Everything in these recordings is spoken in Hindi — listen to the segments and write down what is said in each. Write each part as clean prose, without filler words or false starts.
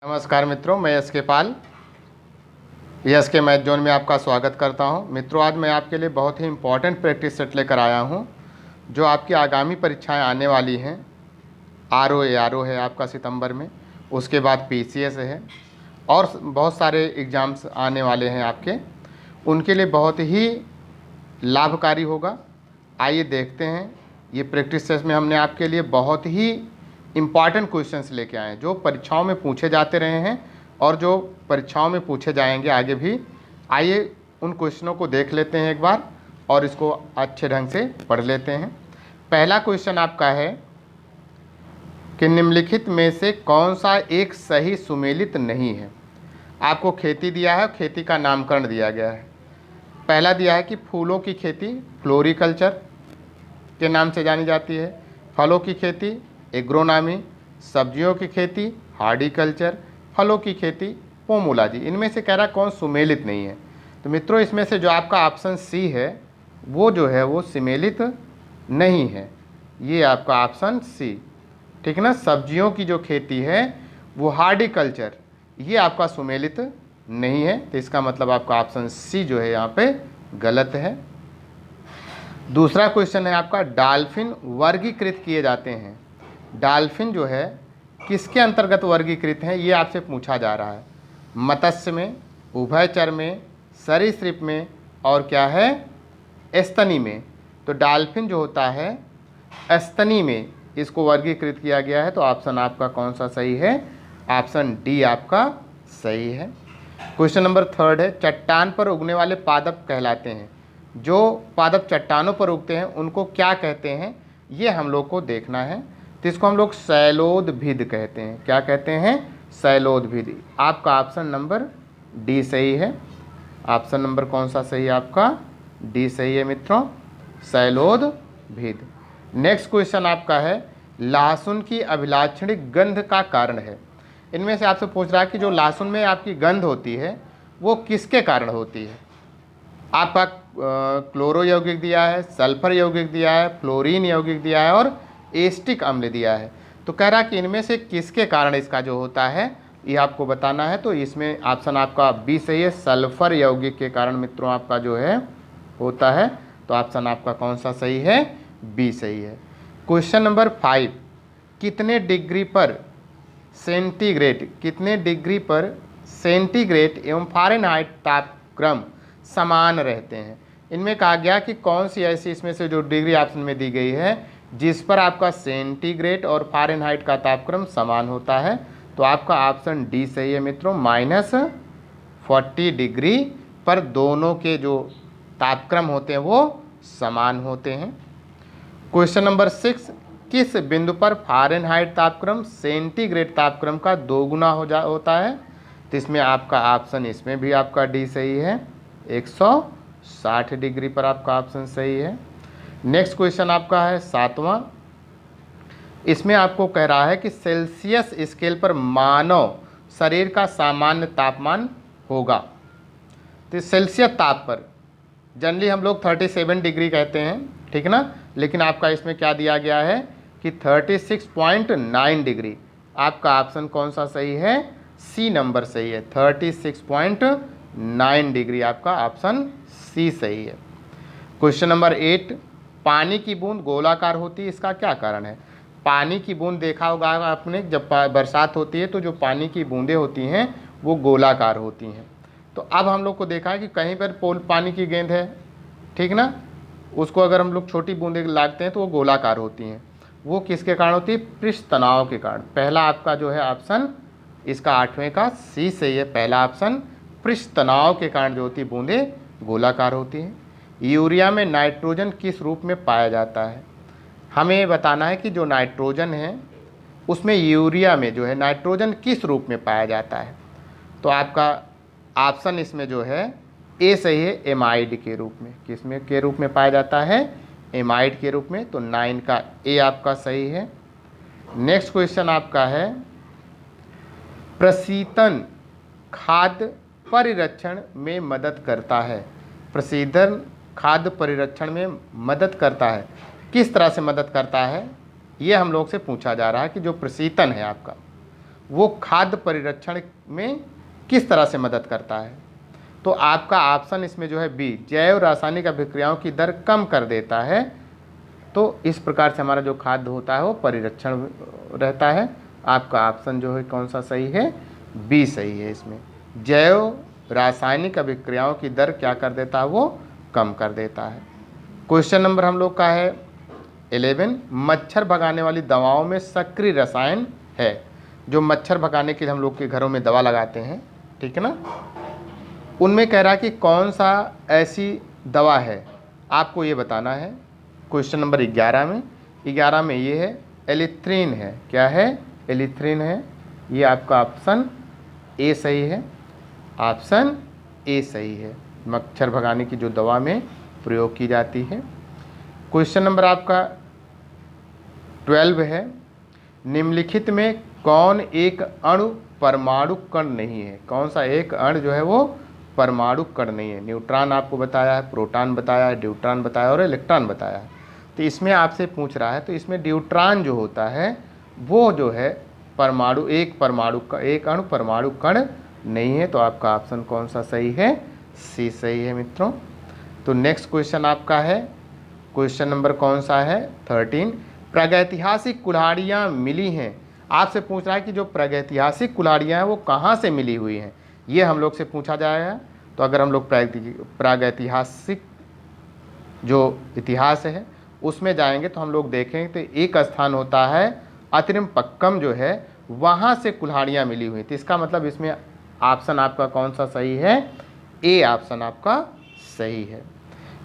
नमस्कार मित्रों, मैं एस के पाल एस के मैथ जोन में आपका स्वागत करता हूं। मित्रों, आज मैं आपके लिए बहुत ही इम्पॉर्टेंट प्रैक्टिस सेट लेकर आया हूं जो आपकी आगामी परीक्षाएं आने वाली हैं। आर ओ है आपका सितंबर में, उसके बाद PCS है और बहुत सारे एग्ज़ाम्स आने वाले हैं आपके, उनके लिए बहुत ही लाभकारी होगा। आइए देखते हैं। ये प्रैक्टिस सेट में हमने आपके लिए बहुत ही इम्पॉर्टेंट क्वेश्चंस लेके आए हैं जो परीक्षाओं में पूछे जाते रहे हैं और जो परीक्षाओं में पूछे जाएंगे आगे भी। आइए उन क्वेश्चनों को देख लेते हैं एक बार और इसको अच्छे ढंग से पढ़ लेते हैं। पहला क्वेश्चन आपका है कि निम्नलिखित में से कौन सा एक सही सुमेलित नहीं है। आपको खेती दिया है, खेती का नामकरण दिया गया है। पहला दिया है कि फूलों की खेती फ्लोरिकल्चर के नाम से जानी जाती है, फलों की खेती एग्रोनॉमी, सब्जियों की खेती हार्टिकल्चर, फलों की खेती पोमोलॉजी। इनमें से कह रहा कौन सुमेलित नहीं है। तो मित्रों, इसमें से जो आपका ऑप्शन सी है वो जो है वो सुमेलित नहीं है। ये आपका ऑप्शन सी, ठीक ना। सब्जियों की जो खेती है वो हार्टिकल्चर, ये आपका सुमेलित नहीं है। तो इसका मतलब आपका ऑप्शन सी जो है यहाँ पे गलत है। दूसरा क्वेश्चन है आपका, डॉल्फिन वर्गीकृत किए जाते हैं। डॉल्फिन जो है किसके अंतर्गत वर्गीकृत हैं, ये आपसे पूछा जा रहा है। मत्स्य में, उभयचर में, सरीसृप में और क्या है स्तनी में। तो डॉल्फिन जो होता है स्तनी में इसको वर्गीकृत किया गया है। तो ऑप्शन आपका कौन सा सही है? ऑप्शन डी आपका सही है। क्वेश्चन नंबर थर्ड है, चट्टान पर उगने वाले पादप कहलाते हैं। जो पादप चट्टानों पर उगते हैं उनको क्या कहते हैं, ये हम लोग को देखना है। तो इसको हम लोग शैलोदभिद कहते हैं। क्या कहते हैं? शैलोदभिद। आपका ऑप्शन नंबर डी सही है। ऑप्शन नंबर कौन सा सही है आपका? डी सही है मित्रों, शैलोदभिद। नेक्स्ट क्वेश्चन आपका है, लहसुन की अभिलाक्षणिक गंध का कारण है। इनमें से आपसे पूछ रहा है कि जो लहसुन में आपकी गंध होती है वो किसके कारण होती है। आपका क्लोरो यौगिक दिया है, सल्फर यौगिक दिया है, फ्लोरीन यौगिक दिया है और एस्टिक अम्ल दिया है। तो कह रहा कि इनमें से किसके कारण इसका जो होता है ये आपको बताना है। तो इसमें ऑप्शन आपका बी सही है, सल्फर यौगिक के कारण मित्रों आपका जो है होता है। तो ऑप्शन आपका कौन सा सही है? बी सही है। क्वेश्चन नंबर 5, कितने डिग्री पर सेंटीग्रेड एवं फ़ारेनहाइट तापक्रम समान रहते हैं। इनमें कहा गया कि कौन सी ऐसी इसमें से जो डिग्री ऑप्शन में दी गई है जिस पर आपका सेंटीग्रेड और फ़ारेनहाइट का तापक्रम समान होता है। तो आपका ऑप्शन डी सही है मित्रों, -40 डिग्री पर दोनों के जो तापक्रम होते हैं वो समान होते हैं। क्वेश्चन नंबर 6, किस बिंदु पर फ़ारेनहाइट तापक्रम सेंटीग्रेड तापक्रम का दोगुना होता है। तो इसमें आपका ऑप्शन, इसमें भी आपका डी सही है, 160 डिग्री पर आपका ऑप्शन सही है। नेक्स्ट क्वेश्चन आपका है 7वां। इसमें आपको कह रहा है कि सेल्सियस स्केल पर मानव शरीर का सामान्य तापमान होगा। तो सेल्सियस ताप पर जनरली हम लोग 37 डिग्री कहते हैं, ठीक ना। लेकिन आपका इसमें क्या दिया गया है कि 36.9 डिग्री। आपका ऑप्शन कौन सा सही है? सी नंबर सही है, 36.9 डिग्री आपका ऑप्शन सी सही है। क्वेश्चन नंबर 8, पानी की बूंद गोलाकार होती है, इसका क्या कारण है। पानी की बूंद देखा होगा आपने, जब बरसात होती है तो जो पानी की बूंदें होती हैं वो गोलाकार होती हैं। तो अब हम लोग को देखा है कि कहीं पर पानी की गेंद है, ठीक ना, उसको अगर हम लोग छोटी बूंदें लागते हैं तो वो गोलाकार होती हैं। वो किसके कारण होती है? पृष्ठ तनाव के कारण। पहला आपका जो है ऑप्शन इसका 8वें का सी सही है। पहला ऑप्शन, पृष्ठ तनाव के कारण जो होती है बूंदें गोलाकार होती हैं। यूरिया में नाइट्रोजन किस रूप में पाया जाता है। हमें ये बताना है कि जो नाइट्रोजन है उसमें यूरिया में जो है नाइट्रोजन किस रूप में पाया जाता है। तो आपका ऑप्शन इसमें जो है ए सही है, एमाइड के रूप में। किस में के रूप में पाया जाता है? एमाइड के रूप में। तो 9 का ए आपका सही है। नेक्स्ट क्वेश्चन आपका है, प्रशीतन खाद्य परिरक्षण में मदद करता है। प्रशीतन खाद्य परिरक्षण में मदद करता है, किस तरह से मदद करता है ये हम लोग से पूछा जा रहा है कि जो प्रशीतन है आपका वो खाद्य परिरक्षण में किस तरह से मदद करता है? तो आपका ऑप्शन इसमें जो है बी, जैव रासायनिक अभिक्रियाओं की दर कम कर देता है। तो इस प्रकार से हमारा जो खाद्य होता है वो परिरक्षण रहता है। आपका ऑप्शन जो है कौन सा सही है? बी सही है। इसमें जैव रासायनिक अभिक्रियाओं की दर क्या कर देता है? वो कम कर देता है। क्वेश्चन नंबर हम लोग का है 11, मच्छर भगाने वाली दवाओं में सक्रिय रसायन है। जो मच्छर भगाने के लिए हम लोग के घरों में दवा लगाते हैं, ठीक है ना, उनमें कह रहा है कि कौन सा ऐसी दवा है, आपको ये बताना है। क्वेश्चन नंबर 11 में ये है एलिथ्रीन है। क्या है? एलिथ्रीन है। ये आपका ऑप्शन ए सही है। ऑप्शन ए सही है, मच्छर भगाने की जो दवा में प्रयोग की जाती है। क्वेश्चन नंबर आपका 12 है, निम्नलिखित में कौन एक अणु परमाणु कण नहीं है? कौन सा एक अणु जो है वो परमाणु कण नहीं है? न्यूट्रॉन आपको बताया है, प्रोटॉन बताया है, ड्यूट्रॉन बताया और इलेक्ट्रॉन बताया है। तो इसमें आपसे पूछ रहा है, तो इसमें ड्यूट्रॉन जो होता है वो जो है एक अणु परमाणु कण नहीं है। तो आपका ऑप्शन कौन सा सही है? सी सही है मित्रों। तो नेक्स्ट क्वेश्चन आपका है, क्वेश्चन नंबर कौन सा है? 13, प्रागैतिहासिक कुल्हाड़ियाँ मिली हैं। आपसे पूछ रहा है कि जो प्रागैतिहासिक कुल्हाड़ियाँ हैं वो कहाँ से मिली हुई हैं, ये हम लोग से पूछा जाएगा। तो अगर हम लोग प्रागैतिहासिक जो इतिहास है उसमें जाएंगे तो हम लोग देखेंगे तो एक स्थान होता है अतिरिमपक्कम, जो है वहाँ से कुल्हाड़ियाँ मिली हुई। तो इसका मतलब इसमें ऑप्शन आपका कौन सा सही है? ए ऑप्शन आपका सही है।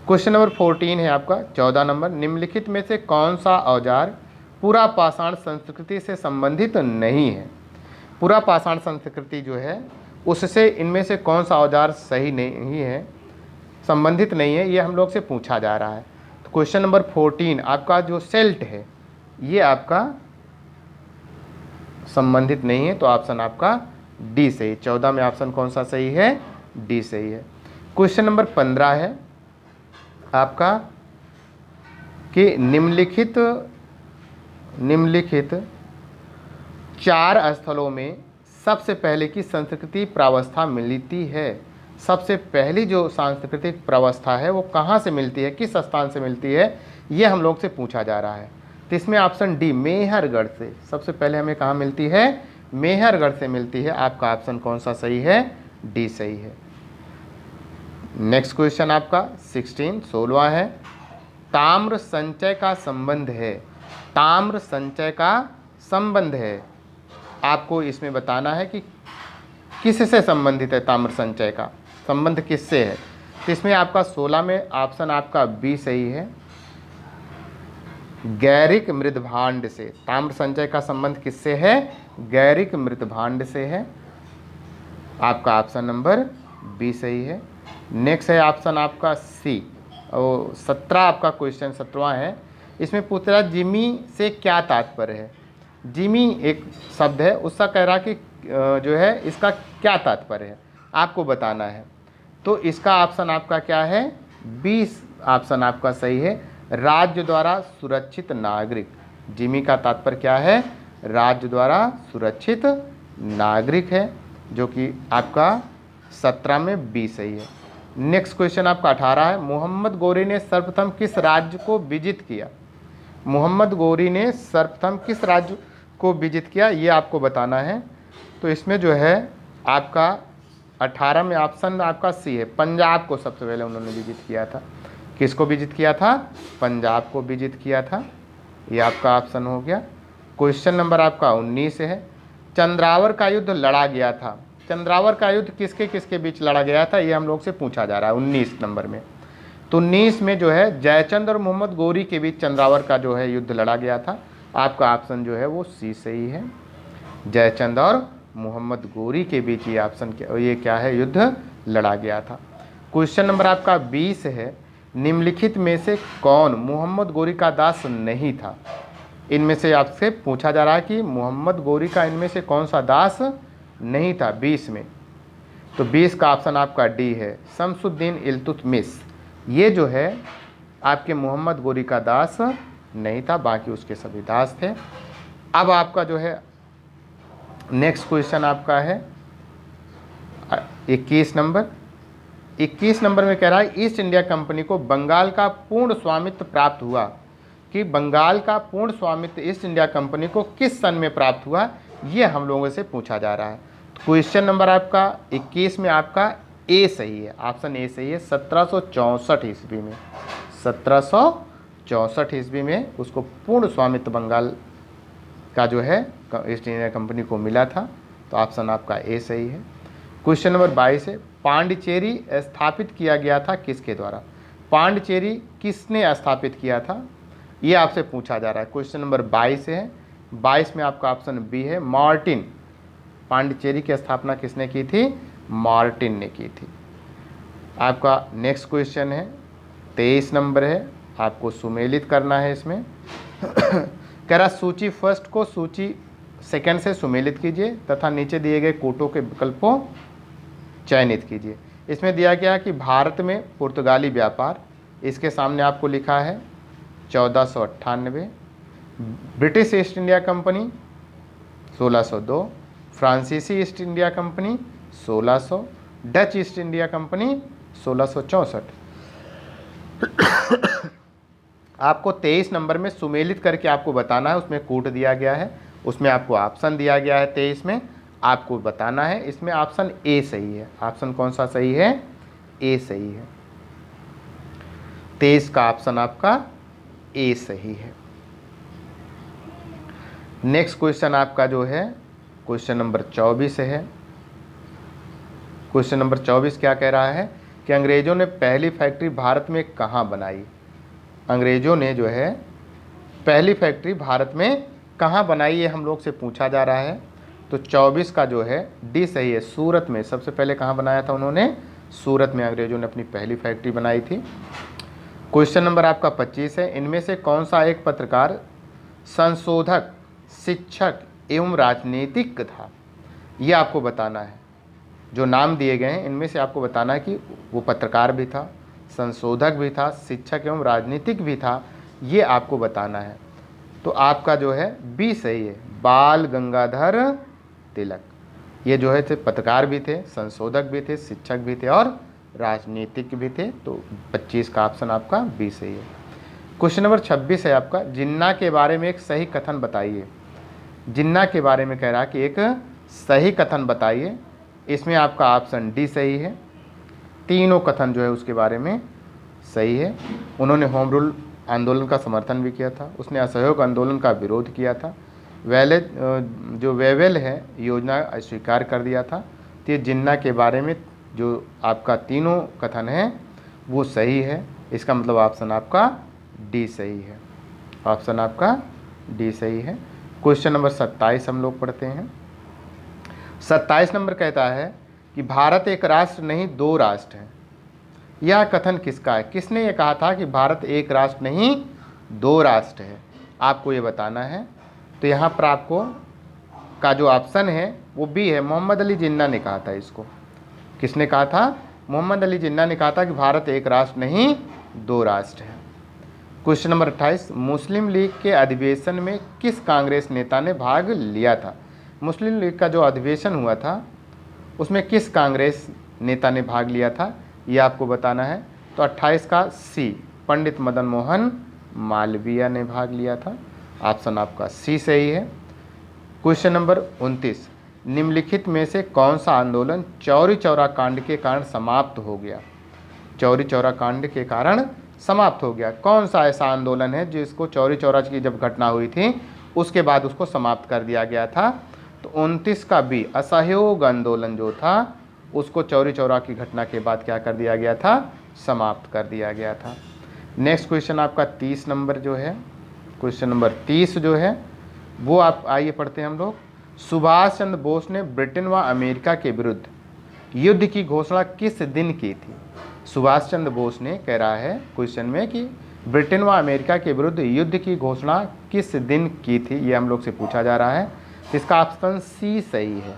क्वेश्चन नंबर 14 है आपका 14 नंबर, निम्नलिखित में से कौन सा औजार पूरा पाषाण संस्कृति से संबंधित नहीं है? पूरा पाषाण संस्कृति जो है उससे इनमें से कौन सा औजार सही नहीं है, संबंधित नहीं है, ये हम लोग से पूछा जा रहा है। तो क्वेश्चन नंबर 14 आपका जो सेल्ट है ये आपका संबंधित नहीं है। तो ऑप्शन आपका डी सही। 14 में ऑप्शन कौन सा सही है? डी सही है। क्वेश्चन नंबर 15 है आपका कि निम्नलिखित 4 स्थलों में सबसे पहले की संस्कृति प्रावस्था मिलती है। सबसे पहली जो सांस्कृतिक प्रावस्था है वो कहाँ से मिलती है, किस स्थान से मिलती है, ये हम लोग से पूछा जा रहा है। तो इसमें ऑप्शन डी, मेहरगढ़ से सबसे पहले हमें कहाँ मिलती है? मेहरगढ़ से मिलती है। आपका ऑप्शन कौन सा सही है? डी सही है। नेक्स्ट क्वेश्चन आपका 16वां है, ताम्र संचय का संबंध है। ताम्र संचय का संबंध है, आपको इसमें बताना है कि किससे संबंधित है। ताम्र संचय का संबंध किससे है? तो इसमें आपका 16 में ऑप्शन आपका बी सही है, गैरिक मृदभांड से। ताम्र संचय का संबंध किससे है? गैरिक मृदभांड से है। आपका ऑप्शन नंबर बी सही है। नेक्स्ट है ऑप्शन आपका सी। और 17 आपका क्वेश्चन 17वां है, इसमें पूछ रहा है जिमी से क्या तात्पर्य है। जिमी एक शब्द है, उसका कह रहा कि जो है इसका क्या तात्पर्य है, आपको बताना है। तो इसका ऑप्शन आपका क्या है? बी ऑप्शन आपका सही है, राज्य द्वारा सुरक्षित नागरिक। जिमी का तात्पर्य क्या है? राज्य द्वारा सुरक्षित नागरिक है, जो कि आपका 17 में बी सही है। नेक्स्ट क्वेश्चन आपका 18 है, मोहम्मद गौरी ने सर्वप्रथम किस राज्य को विजित किया? मोहम्मद गौरी ने सर्वप्रथम किस राज्य को विजित किया, ये आपको बताना है। तो इसमें जो है आपका 18 में ऑप्शन आपका सी है, पंजाब को सबसे पहले उन्होंने विजिट किया था। किसको विजिट किया था? पंजाब को विजिट किया था। ये आपका ऑप्शन हो गया। क्वेश्चन नंबर आपका 19 है, चंद्रावर का युद्ध लड़ा गया था। चंद्रावर का युद्ध किसके किसके बीच लड़ा गया था, ये हम लोग से पूछा जा रहा है 19 नंबर में। तो 19 में जो है जयचंद और मोहम्मद गौरी के बीच चंद्रावर का जो है युद्ध लड़ा गया था। आपका ऑप्शन जो है वो सी सही है, जयचंद और मोहम्मद गौरी के बीच ये ऑप्शन ये क्या है? युद्ध लड़ा गया था। क्वेश्चन नंबर आपका 20 है, निम्नलिखित में से कौन मोहम्मद गौरी का दास नहीं था? इनमें से आपसे पूछा जा रहा है कि मोहम्मद गौरी का इनमें से कौन सा दास नहीं था 20 में। तो 20 का ऑप्शन आपका डी है, शमसुद्दीन इल्तुतमिश। ये जो है आपके मोहम्मद गौरी का दास नहीं था, बाकी उसके सभी दास थे। अब आपका जो है नेक्स्ट क्वेश्चन आपका है 21 नंबर। 21 नंबर में कह रहा है ईस्ट इंडिया कंपनी को बंगाल का पूर्ण स्वामित्व प्राप्त हुआ, कि बंगाल का पूर्ण स्वामित्व ईस्ट इंडिया कंपनी को किस सन में प्राप्त हुआ, ये हम लोगों से पूछा जा रहा है। तो क्वेश्चन नंबर आपका 21 में आपका ए सही है, ऑप्शन ए सही है। 1764 ईस्वी में, 1764 ईस्वी में उसको पूर्ण स्वामित्व बंगाल का जो है ईस्ट इंडिया कंपनी को मिला था। तो ऑप्शन आपका ए सही है। क्वेश्चन नंबर 22 है पांडिचेरी स्थापित किया गया था किसके द्वारा। पांडिचेरी किसने स्थापित किया था, ये आपसे पूछा जा रहा है। क्वेश्चन नंबर 22 है, 22 में आपका ऑप्शन बी है मार्टिन। पांडिचेरी की स्थापना किसने की थी, मार्टिन ने की थी। आपका नेक्स्ट क्वेश्चन है 23 नंबर है, आपको सुमेलित करना है इसमें। कह रहा सूची फर्स्ट को सूची सेकंड से सुमेलित कीजिए तथा नीचे दिए गए कोटों के विकल्पों चयनित कीजिए। इसमें दिया गया कि भारत में पुर्तगाली व्यापार, इसके सामने आपको लिखा है 1498, ब्रिटिश ईस्ट इंडिया कंपनी 1602, फ्रांसीसी east India company 1600, Dutch east India company 1664। आपको 23 नंबर में सुमेलित करके आपको बताना है, उसमें कूट दिया गया है, उसमें आपको ऑप्शन दिया गया है 23 में, आपको बताना है। इसमें ऑप्शन ए सही है। ऑप्शन कौन सा सही है, ए सही है। 23 का ऑप्शन आपका ए सही है। नेक्स्ट क्वेश्चन आपका जो है क्वेश्चन नंबर 24 है। क्वेश्चन नंबर 24 क्या कह रहा है कि अंग्रेजों ने पहली फैक्ट्री भारत में कहाँ बनाई। अंग्रेजों ने जो है पहली फैक्ट्री भारत में कहाँ बनाई, ये हम लोग से पूछा जा रहा है। तो 24 का जो है डी सही है, सूरत में। सबसे पहले कहाँ बनाया था उन्होंने, सूरत में अंग्रेजों ने अपनी पहली फैक्ट्री बनाई थी। क्वेश्चन नंबर आपका 25 है, इनमें से कौन सा एक पत्रकार संशोधक, शिक्षक एवं राजनीतिक था, ये आपको बताना है। जो नाम दिए गए हैं इनमें से आपको बताना है कि वो पत्रकार भी था, संशोधक भी था, शिक्षक एवं राजनीतिक भी था, ये आपको बताना है। तो आपका जो है बी सही है, बाल गंगाधर तिलक। ये जो है थे पत्रकार भी थे, संशोधक भी थे, शिक्षक भी थे और राजनीतिक भी थे। तो 25 का ऑप्शन आपका बी सही है। क्वेश्चन नंबर 26 है आपका, जिन्ना के बारे में एक सही कथन बताइए। जिन्ना के बारे में कह रहा है कि एक सही कथन बताइए। इसमें आपका ऑप्शन डी सही है। तीनों कथन जो है उसके बारे में सही है। उन्होंने होम रूल आंदोलन का समर्थन भी किया था, उसने असहयोग आंदोलन का विरोध किया था, वेवेल है योजना अस्वीकार कर दिया था। तो ये जिन्ना के बारे में जो आपका तीनों कथन है वो सही है। इसका मतलब ऑप्शन आपका डी सही है। ऑप्शन आपका डी सही है। क्वेश्चन नंबर 27 हम लोग पढ़ते हैं। 27 नंबर कहता है कि भारत एक राष्ट्र नहीं दो राष्ट्र है। यह कथन किसका है, किसने ये कहा था कि भारत एक राष्ट्र नहीं दो राष्ट्र है, आपको ये बताना है। तो यहाँ पर आपको का जो ऑप्शन है वो बी है, मोहम्मद अली जिन्ना ने कहा था इसको। किसने कहा था, मोहम्मद अली जिन्ना ने कहा था कि भारत एक राष्ट्र नहीं दो राष्ट्र है। क्वेश्चन नंबर 28, मुस्लिम लीग के अधिवेशन में किस कांग्रेस नेता ने भाग लिया था। मुस्लिम लीग का जो अधिवेशन हुआ था उसमें किस कांग्रेस नेता ने भाग लिया था, ये आपको बताना है। तो 28 का सी, पंडित मदन मोहन मालवीय ने भाग लिया था। ऑप्शन आपका सी सही है। क्वेश्चन नंबर 29, निम्नलिखित में से कौन सा आंदोलन चौरी चौरा कांड के कारण समाप्त हो गया। चौरी चौरा कांड के कारण समाप्त हो गया, कौन सा ऐसा आंदोलन है जिसको चौरी चौरा की जब घटना हुई थी उसके बाद उसको समाप्त कर दिया गया था। तो 29 का बी, असहयोग आंदोलन जो था उसको चौरी चौरा की घटना के बाद क्या कर दिया गया था, समाप्त कर दिया गया था। नेक्स्ट क्वेश्चन आपका 30 नंबर जो है, क्वेश्चन नंबर 30 जो है वो आप आइए पढ़ते हैं हम लोग। सुभाष चंद्र बोस ने ब्रिटेन व अमेरिका के विरुद्ध युद्ध की घोषणा किस दिन की थी। सुभाष चंद्र बोस ने कह रहा है क्वेश्चन में कि ब्रिटेन व अमेरिका के विरुद्ध युद्ध की घोषणा किस दिन की थी, ये हम लोग से पूछा जा रहा है। इसका ऑप्शन सी सही है,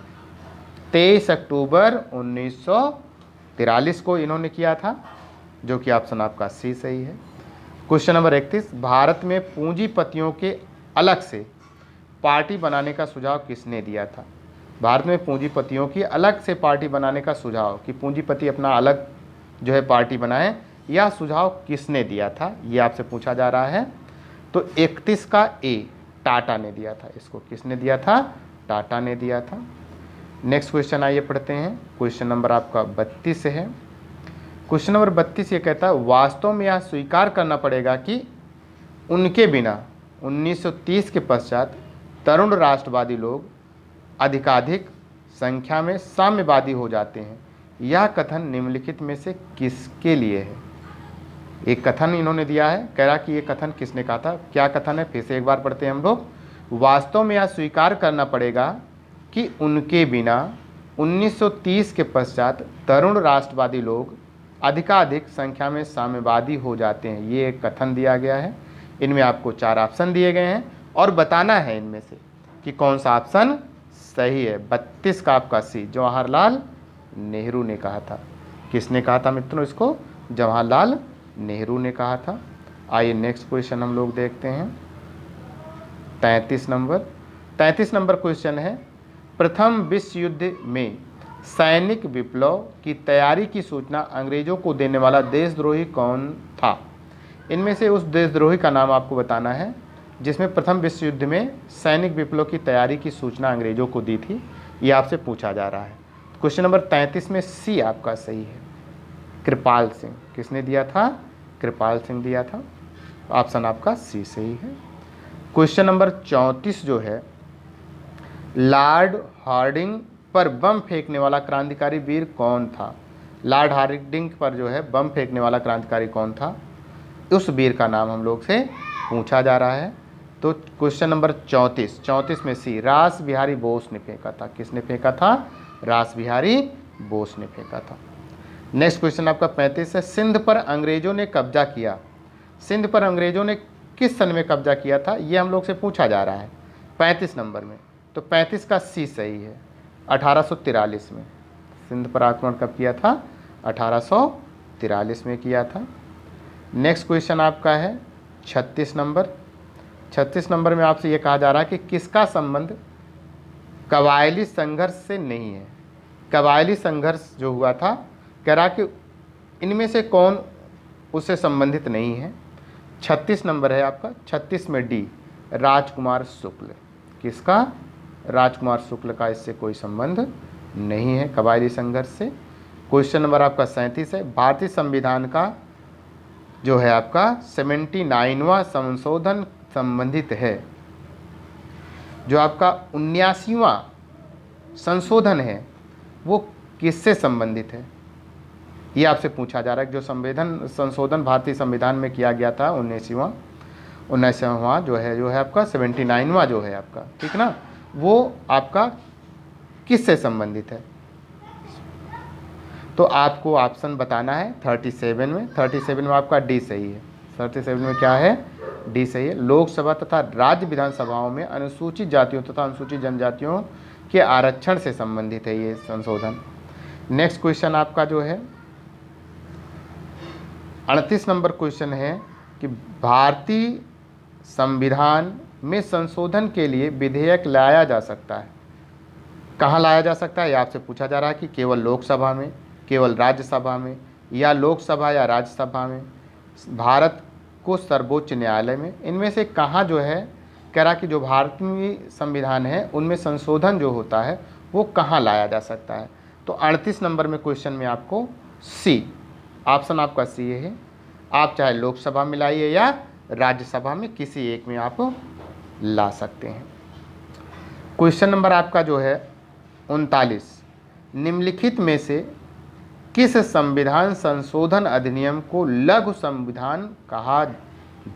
23 अक्टूबर 1943 को इन्होंने किया था, जो कि ऑप्शन आपका सी सही है। क्वेश्चन नंबर 31, भारत में पूंजीपतियों के अलग से पार्टी बनाने का सुझाव किसने दिया था। भारत में पूंजीपतियों की अलग से पार्टी बनाने का सुझाव, कि पूंजीपति अपना अलग जो है पार्टी बनाए, यह सुझाव किसने दिया था, ये आपसे पूछा जा रहा है। तो 31 का ए, टाटा ने दिया था। इसको किसने दिया था? टाटा ने दिया था। नेक्स्ट क्वेश्चन आइए पढ़ते हैं। क्वेश्चन नंबर आपका 32 है। क्वेश्चन नंबर 32 ये कहता है, वास्तव में यह स्वीकार करना पड़ेगा कि उनके बिना 1930 के पश्चात तरुण राष्ट्रवादी लोग अधिकाधिक संख्या में साम्यवादी हो जाते हैं। यह कथन निम्नलिखित में से किसके लिए है? एक कथन इन्होंने दिया है, कह रहा कि ये कथन किसने कहा था, क्या कथन है, फिर से एक बार पढ़ते हैं हम लोग। वास्तव में यह स्वीकार करना पड़ेगा कि उनके बिना 1930 के पश्चात तरुण राष्ट्रवादी लोग अधिकाधिक संख्या में साम्यवादी हो जाते हैं। ये एक कथन दिया गया है। इनमें आपको 4 ऑप्शन दिए गए हैं और बताना है इनमें से कि कौन सा ऑप्शन सही है। 32 का आपका सी, जवाहरलाल नेहरू ने कहा था। किसने कहा था मित्रों इसको? जवाहरलाल नेहरू ने कहा था। आइए नेक्स्ट क्वेश्चन हम लोग देखते हैं। 33 नंबर क्वेश्चन है, प्रथम विश्व युद्ध में सैनिक विप्लव की तैयारी की सूचना अंग्रेजों को देने वाला देशद्रोही कौन था? इनमें से उस देशद्रोही का नाम आपको बताना है जिसमें प्रथम विश्व युद्ध में सैनिक विप्लव की तैयारी की सूचना अंग्रेजों को दी थी। ये आपसे पूछा जा रहा है। क्वेश्चन नंबर 33 में सी आपका सही है, कृपाल सिंह। किसने दिया था? कृपाल सिंह दिया था। ऑप्शन आपका सी सही है। क्वेश्चन नंबर 34 जो है, लॉर्ड हार्डिंग पर बम फेंकने वाला क्रांतिकारी वीर कौन था? लॉर्ड हार्डिंग पर जो है बम फेंकने वाला क्रांतिकारी कौन था? उस वीर का नाम हम लोग से पूछा जा रहा है। तो क्वेश्चन नंबर 34 में सी, रास बिहारी बोस ने फेंका था। किसने फेंका था? रास बिहारी बोस ने फेंका था। नेक्स्ट क्वेश्चन आपका 35 है, सिंध पर अंग्रेजों ने कब्जा किया। सिंध पर अंग्रेजों ने किस सन में कब्जा किया था, ये हम लोग से पूछा जा रहा है 35 नंबर में। तो 35 का सी सही है, 1843 में। सिंध पर आक्रमण कब किया था? 1843 में किया था। नेक्स्ट क्वेश्चन आपका है 36 नंबर में आपसे ये कहा जा रहा है कि किसका संबंध कबायली संघर्ष से नहीं है। कबायली संघर्ष जो हुआ था, कह रहा कि इनमें से कौन उससे संबंधित नहीं है। 36 नंबर है आपका, 36 में डी, राजकुमार शुक्ल। किसका? राजकुमार शुक्ल का इससे कोई संबंध नहीं है कबायली संघर्ष से। क्वेश्चन नंबर आपका 37 है, भारतीय संविधान का जो है आपका 79वां संशोधन संबंधित है। जो आपका 79वां संशोधन है वो किससे संबंधित है, ये आपसे पूछा जा रहा है। जो संशोधन भारतीय संविधान में किया गया था 19वां जो है आपका 79वां जो है आपका, ठीक ना, वो आपका किससे संबंधित है? तो आपको ऑप्शन बताना है 37 में। 37 में आपका डी सही है। 37 में क्या है? डी सही है। लोकसभा तथा राज्य विधानसभाओं में अनुसूचित जातियों तथा अनुसूचित जनजातियों के आरक्षण से संबंधित है ये संशोधन। नेक्स्ट क्वेश्चन आपका जो है 38 नंबर क्वेश्चन है कि भारतीय संविधान में संशोधन के लिए विधेयक लाया जा सकता है। कहाँ लाया जा सकता है, ये आपसे पूछा जा रहा है कि केवल लोकसभा में, केवल राज्यसभा में, या लोकसभा या राज्यसभा में, भारत को सर्वोच्च न्यायालय में। इनमें से कहाँ जो है, कह रहा कि जो भारतीय संविधान है उनमें संशोधन जो होता है वो कहाँ लाया जा सकता है। तो 38 नंबर में क्वेश्चन में आपको सी, ऑप्शन आपका सी है। आप चाहे लोकसभा में लाइए या राज्यसभा में, किसी एक में आप ला सकते हैं। क्वेश्चन नंबर आपका जो है 39, निम्नलिखित में से किस संविधान संशोधन अधिनियम को लघु संविधान कहा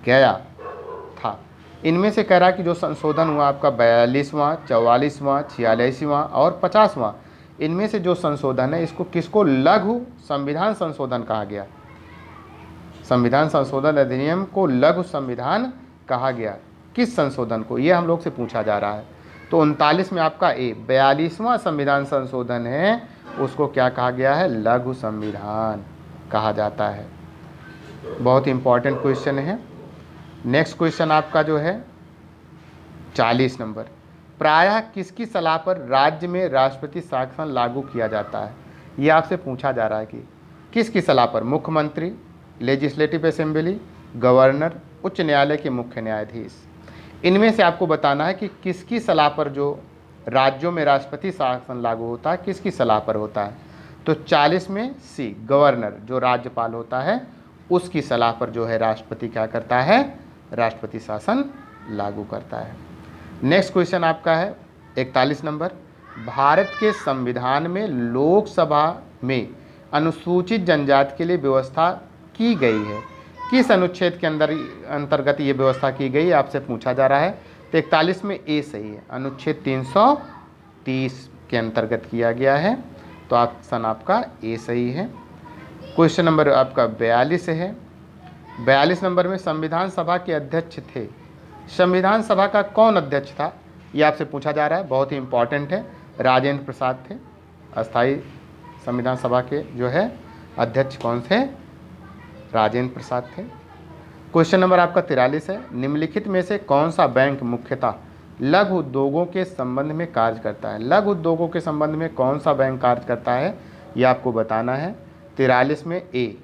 गया था? इनमें से कह रहा कि जो संशोधन हुआ आपका 42वां, 44वां, 46वां और 50वां, इनमें से जो संशोधन है इसको किसको लघु संविधान संशोधन कहा गया? संविधान संशोधन अधिनियम को लघु संविधान कहा गया। किस संशोधन को, ये हम लोग से पूछा जा रहा है। तो 39 में आपका ए, 42वां संविधान संशोधन है उसको क्या कहा गया है? लघु संविधान कहा जाता है। बहुत इंपॉर्टेंट क्वेश्चन है। नेक्स्ट क्वेश्चन आपका जो है 40 नंबर, प्रायः किसकी सलाह पर राज्य में राष्ट्रपति शासन लागू किया जाता है? ये आपसे पूछा जा रहा है कि किसकी सलाह पर? मुख्यमंत्री, लेजिस्लेटिव असेंबली, गवर्नर, उच्च न्यायालय के मुख्य न्यायाधीश। इनमें से आपको बताना है कि किसकी सलाह पर जो राज्यों में राष्ट्रपति शासन लागू होता है, किसकी सलाह पर होता है? तो 40 में सी, गवर्नर जो राज्यपाल होता है उसकी सलाह पर जो है राष्ट्रपति क्या करता है? राष्ट्रपति शासन लागू करता है। नेक्स्ट क्वेश्चन आपका है 41 नंबर। भारत के संविधान में लोकसभा में अनुसूचित जनजाति के लिए व्यवस्था की गई है, किस अनुच्छेद के अंतर्गत ये व्यवस्था की गई आपसे पूछा जा रहा है। तो 41 में ए सही है, अनुच्छेद 330 के अंतर्गत किया गया है, तो ऑप्शन आपका ए सही है। क्वेश्चन नंबर आपका 42 है। 42 नंबर में संविधान सभा के अध्यक्ष थे, संविधान सभा का कौन अध्यक्ष था ये आपसे पूछा जा रहा है, बहुत ही इंपॉर्टेंट है। राजेंद्र प्रसाद थे अस्थाई संविधान सभा के जो है अध्यक्ष। कौन थे? राजेंद्र प्रसाद थे। क्वेश्चन नंबर आपका 43 है। निम्नलिखित में से कौन सा बैंक मुख्यतः लघु उद्योगों के संबंध में कार्य करता है? लघु उद्योगों के संबंध में कौन सा बैंक कार्य करता है ये आपको बताना है। 43 में ए,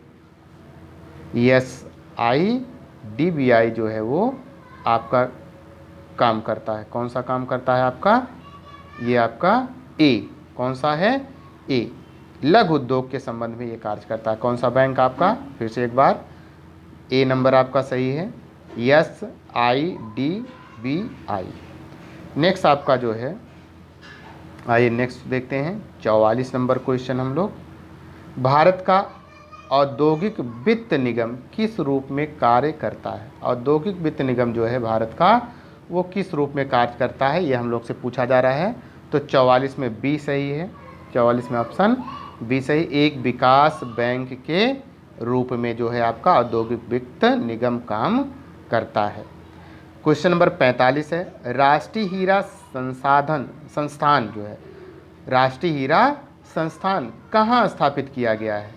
SIDBI जो है वो आपका काम करता है। कौन सा काम करता है आपका? ये आपका ए, कौन सा है? ए, लघु उद्योग के संबंध में ये कार्य करता है। कौन सा बैंक आपका? फिर से एक बार, ए नंबर आपका सही है, SIDBI। नेक्स्ट आपका जो है, आइए नेक्स्ट देखते हैं 44 नंबर क्वेश्चन हम लोग। भारत का औद्योगिक वित्त निगम किस रूप में कार्य करता है? औद्योगिक वित्त निगम जो है भारत का वो किस रूप में कार्य करता है ये हम लोग से पूछा जा रहा है। तो 44 में बी सही है, 44 में ऑप्शन बी सही, एक विकास बैंक के रूप में जो है आपका औद्योगिक वित्त निगम काम करता है। क्वेश्चन नंबर 45 है। राष्ट्रीय हीरा संस्थान जो है, राष्ट्रीय हीरा संस्थान कहाँ स्थापित किया गया है?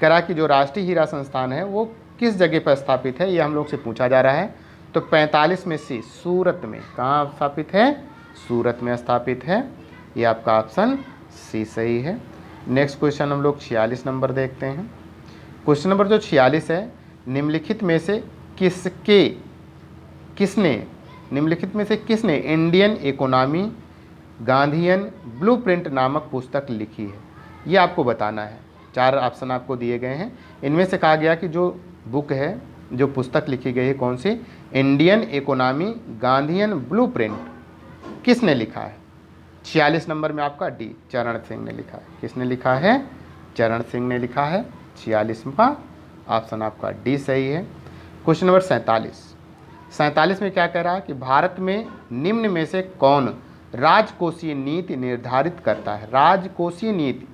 करा कि जो राष्ट्रीय हीरा संस्थान है वो किस जगह पर स्थापित है ये हम लोग से पूछा जा रहा है। तो 45 में सी, सूरत में। कहाँ स्थापित है? सूरत में स्थापित है, ये आपका ऑप्शन सी सही है। नेक्स्ट क्वेश्चन हम लोग 46 नंबर देखते हैं। क्वेश्चन नंबर जो 46 है, निम्नलिखित में से किसने इंडियन इकोनॉमी गांधीयन ब्लूप्रिंट नामक पुस्तक लिखी है ये आपको बताना है। 4 ऑप्शन आपको दिए गए हैं, इनमें से कहा गया कि जो बुक है, जो पुस्तक लिखी गई है कौन सी? इंडियन इकोनॉमी गांधीयन ब्लूप्रिंट, किसने लिखा है? 46 नंबर में आपका डी, चरण सिंह ने लिखा है। किसने लिखा है? चरण सिंह ने लिखा है। 46वां ऑप्शन आपका डी सही है। क्वेश्चन नंबर 47 में क्या कह रहा है कि भारत में निम्न में से कौन राजकोषीय नीति निर्धारित करता है? राजकोषीय नीति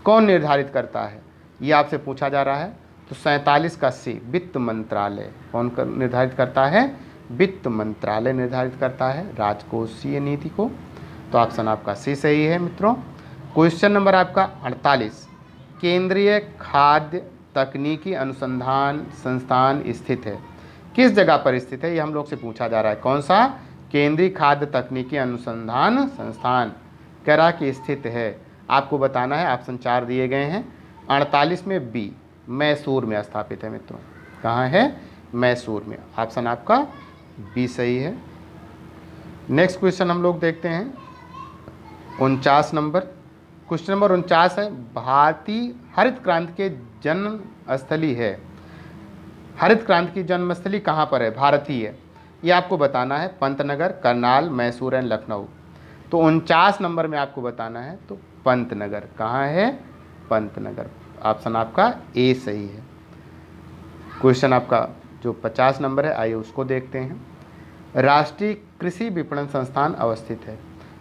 कौन निर्धारित करता है ये आपसे पूछा जा रहा है। तो 47 का सी, वित्त मंत्रालय। कौन निर्धारित करता है? वित्त मंत्रालय निर्धारित करता है राजकोषीय नीति को, तो ऑप्शन आपका सी सही है मित्रों। क्वेश्चन नंबर आपका 48, केंद्रीय खाद्य तकनीकी अनुसंधान संस्थान स्थित है, किस जगह पर स्थित है ये हम लोग से पूछा जा रहा है। कौन सा? केंद्रीय खाद्य तकनीकी अनुसंधान संस्थान कह रहा कि स्थित है, आपको बताना है। ऑप्शन 4 दिए गए हैं। 48 में बी, मैसूर में स्थापित है मित्रों। कहाँ है? मैसूर में। ऑप्शन आपका बी सही है। नेक्स्ट क्वेश्चन हम लोग देखते हैं 49 नंबर। क्वेश्चन नंबर 49 है, भारतीय हरित क्रांति के जन्मस्थली है। हरित क्रांति की जन्मस्थली कहाँ पर है? भारतीय, ये आपको बताना है। पंतनगर, करनाल, मैसूर एंड लखनऊ। तो 49 नंबर में आपको बताना है तो पंतनगर। कहाँ है? पंतनगर। ऑप्शन आपका ए सही है। क्वेश्चन आपका जो 50 नंबर है, आइए उसको देखते हैं। राष्ट्रीय कृषि विपणन संस्थान अवस्थित है।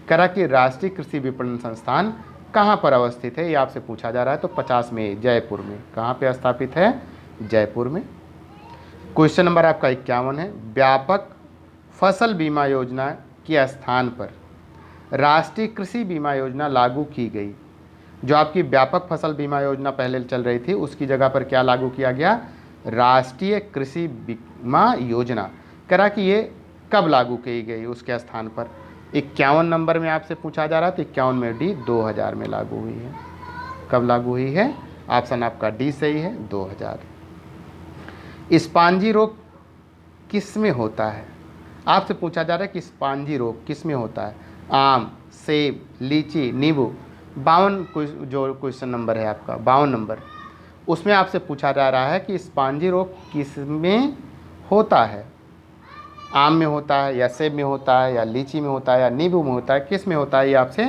करा कि राष्ट्रीय कृषि विपणन संस्थान कहाँ पर अवस्थित है ये आपसे पूछा जा रहा है। तो 50 में जयपुर में। कहाँ पे स्थापित है? जयपुर में। क्वेश्चन नंबर आपका 51 है, व्यापक फसल बीमा योजना के स्थान पर राष्ट्रीय कृषि बीमा योजना लागू की गई। जो आपकी व्यापक फसल बीमा योजना पहले चल रही थी उसकी जगह पर क्या लागू किया गया? राष्ट्रीय कृषि बीमा योजना। करा कि ये कब लागू की गई उसके स्थान पर? 51 नंबर में आपसे पूछा जा रहा है, तो 51 में डी 2000 में लागू हुई है। कब लागू हुई है? ऑप्शन आपका डी सही है, 2000। स्पॉन्जी रोग किस में होता है? आपसे पूछा जा रहा है कि स्पॉन्जी रोग किस में होता है? आम, सेब, लीची, नींबू। 52 जो क्वेश्चन नंबर है आपका 52 नंबर, उसमें आपसे पूछा जा रहा है कि स्पॉन्जी रोग किस में होता है? आम में होता है, या सेब में होता है, या लीची में होता है, या नींबू में होता है, किस में होता है, ये आपसे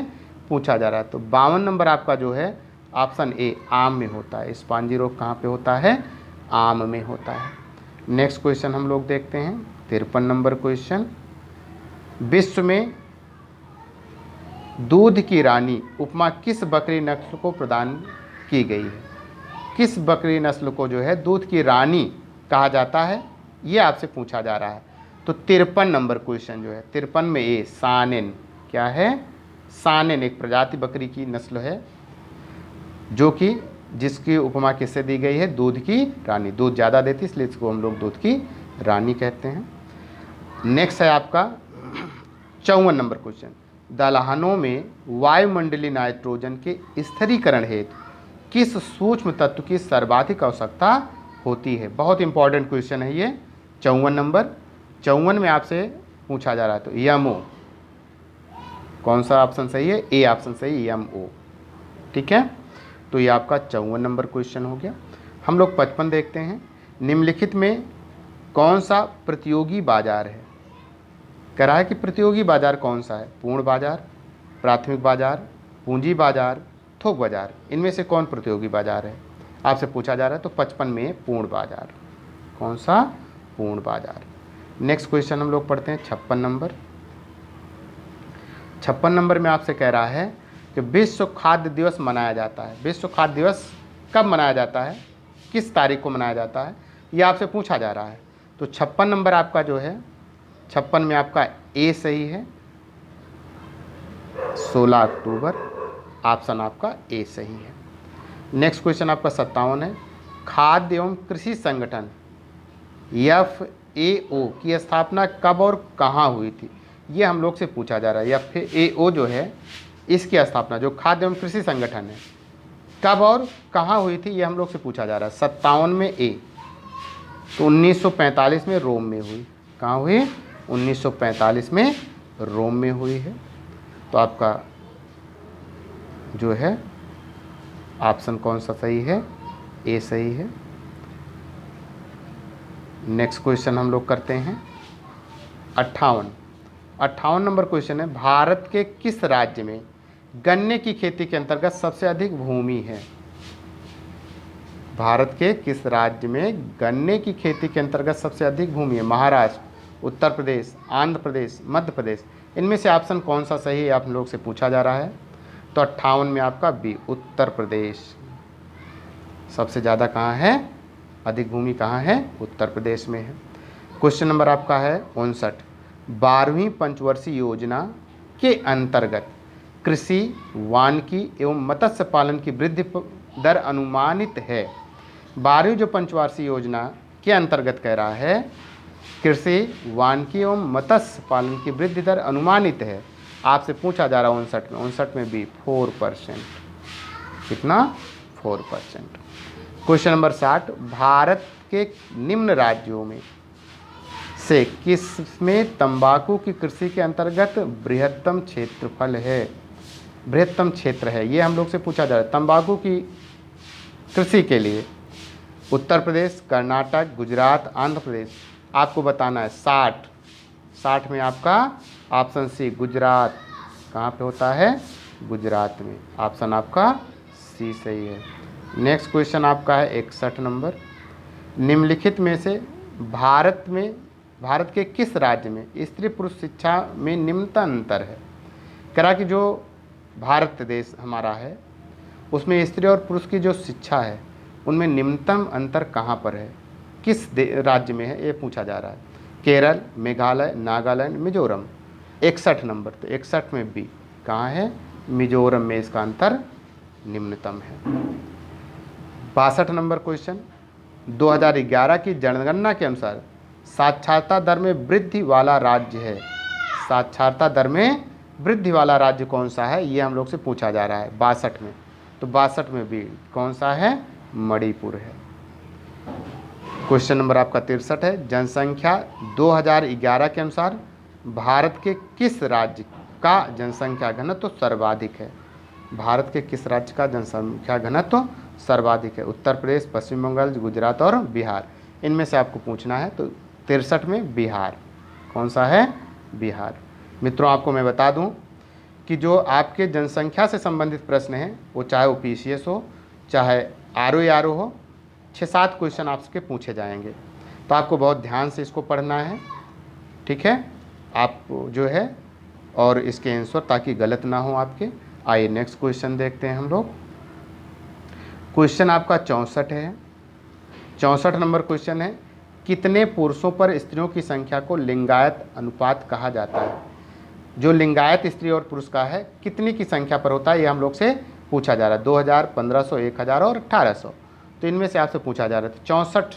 पूछा जा रहा है। तो 52 नंबर आपका जो है ऑप्शन ए, आम में होता है। स्पॉन्जी रोग कहाँ पे होता है? आम में होता है। नेक्स्ट क्वेश्चन हम लोग देखते हैं, 53 नंबर क्वेश्चन। विश्व में दूध की रानी उपमा किस बकरी नस्ल को प्रदान की गई है? किस बकरी नस्ल को जो है दूध की रानी कहा जाता है, ये आपसे पूछा जा रहा है। तो 53 नंबर क्वेश्चन जो है 53 में ए, सानेन। क्या है? सानेन एक प्रजाति बकरी की नस्ल है, जो कि जिसकी उपमा किससे दी गई है? दूध की रानी। दूध ज़्यादा देती है, इसलिए इसको हम लोग दूध की रानी कहते हैं। नेक्स्ट है आपका 54 नंबर क्वेश्चन। दलहनों में वायुमंडलीय नाइट्रोजन के स्थिरीकरण हेतु किस सूक्ष्म तत्व की सर्वाधिक आवश्यकता होती है? बहुत इंपॉर्टेंट क्वेश्चन है ये। 54 नंबर, 54 में आपसे पूछा जा रहा है। तो यमओ, कौन सा ऑप्शन सही है? ए ऑप्शन सही, यमओ। ठीक है, तो ये आपका 54 नंबर क्वेश्चन हो गया। हम लोग 55 देखते हैं। निम्नलिखित में कौन सा प्रतियोगी बाजार है? कह रहा है कि प्रतियोगी बाजार कौन सा है? पूर्ण बाजार, प्राथमिक बाजार, पूंजी बाजार, थोक बाजार। इनमें से कौन प्रतियोगी बाजार है? आपसे पूछा जा रहा है। तो 55 में पूर्ण बाजार। कौन सा? पूर्ण बाजार। नेक्स्ट क्वेश्चन हम लोग पढ़ते हैं 56 नंबर। 56 नंबर में आपसे कह रहा है कि विश्व खाद्य दिवस मनाया जाता है। विश्व खाद्य दिवस कब मनाया जाता है? किस तारीख को मनाया जाता है? ये आपसे पूछा जा रहा है। तो 56 नंबर आपका जो है 56 में आपका ए सही है, 16 अक्टूबर। ऑप्शन आपका ए सही है। नेक्स्ट क्वेश्चन आपका 57 है। खाद्य एवं कृषि संगठन FAO की स्थापना कब और कहाँ हुई थी? ये हम लोग से पूछा जा रहा है। FAO जो है इसकी स्थापना, जो खाद्य एवं कृषि संगठन है, कब और कहाँ हुई थी, ये हम लोग से पूछा जा रहा है। 57 में ए, तो 1945 में रोम में हुई। कहाँ हुई? 1945 में रोम में हुई है। तो आपका जो है ऑप्शन कौन सा सही है? ए सही है। नेक्स्ट क्वेश्चन हम लोग करते हैं 58 नंबर क्वेश्चन है। भारत के किस राज्य में गन्ने की खेती के अंतर्गत सबसे अधिक भूमि है? भारत के किस राज्य में गन्ने की खेती के अंतर्गत सबसे अधिक भूमि है? महाराष्ट्र, उत्तर प्रदेश, आंध्र प्रदेश, मध्य प्रदेश। इनमें से ऑप्शन कौन सा सही है, आप लोग से पूछा जा रहा है। तो 58 में आपका बी, उत्तर प्रदेश। सबसे ज़्यादा कहाँ है? अधिक भूमि कहाँ है? उत्तर प्रदेश में है। क्वेश्चन नंबर आपका है 59। 12वीं पंचवर्षीय योजना के अंतर्गत कृषि, वानिकी एवं मत्स्य पालन की वृद्धि दर अनुमानित है। 12वीं जो पंचवार्षिक योजना के अंतर्गत कह रहा है कृषि, वानिकी एवं मत्स्य पालन की वृद्धि दर अनुमानित है। आपसे पूछा जा रहा है 59 में भी 4%। कितना? 4%। Question number 60। भारत के निम्न राज्यों में से किसमें तंबाकू की कृषि के अंतर्गत बृहत्तम क्षेत्रफल है? बृहत्तम क्षेत्र है, ये हम लोग से पूछा जा रहा है। तंबाकू की कृषि के लिए उत्तर प्रदेश, कर्नाटक, गुजरात, आंध्र प्रदेश। आपको बताना है 60 में आपका ऑप्शन सी, गुजरात। कहाँ पे होता है? गुजरात में। ऑप्शन आपका सी सही है। नेक्स्ट क्वेश्चन आपका है 61 नंबर। निम्नलिखित में से भारत के किस राज्य में स्त्री पुरुष शिक्षा में निम्नतम अंतर है? करा कि जो भारत देश हमारा है उसमें स्त्री और पुरुष की जो शिक्षा है उनमें निम्नतम अंतर कहाँ पर है, किस राज्य में है, ये पूछा जा रहा है। केरल, मेघालय, नागालैंड, मिजोरम। 61 नंबर, तो 61 में बी कहाँ है? मिजोरम में इसका अंतर निम्नतम है। 62 नंबर क्वेश्चन। 2011 की जनगणना के अनुसार साक्षरता दर में वृद्धि वाला राज्य है। साक्षरता दर में वृद्धि वाला राज्य कौन सा है, ये हम लोग से पूछा जा रहा है 62 में। तो 62 में भी कौन सा है, मणिपुर है। क्वेश्चन नंबर आपका 63 है, जनसंख्या 2011 के अनुसार भारत के किस राज्य का जनसंख्या घनत्व सर्वाधिक है। भारत के किस राज्य का जनसंख्या घनत्व सर्वाधिक है। उत्तर प्रदेश, पश्चिम बंगाल, गुजरात और बिहार, इनमें से आपको पूछना है। तो 63 में बिहार, कौन सा है, बिहार। मित्रों आपको मैं बता दूं कि जो आपके जनसंख्या से संबंधित प्रश्न हैं, वो चाहे वो PCS हो, चाहे RO हो, 6-7 क्वेश्चन आपके पूछे जाएंगे। तो आपको बहुत ध्यान से इसको पढ़ना है, ठीक है, आप जो है, और इसके आंसर ताकि गलत ना हो आपके। आइए नेक्स्ट क्वेश्चन देखते हैं हम लोग। क्वेश्चन आपका 64 है। 64 नंबर क्वेश्चन है, कितने पुरुषों पर स्त्रियों की संख्या को लिंगायत अनुपात कहा जाता है। जो लिंगायत स्त्री और पुरुष का है, कितनी की संख्या पर होता है, ये हम लोग से पूछा जा रहा है। 2000, 1500, 1000 और 1800। तो इनमें से आपसे पूछा जा रहा है। 64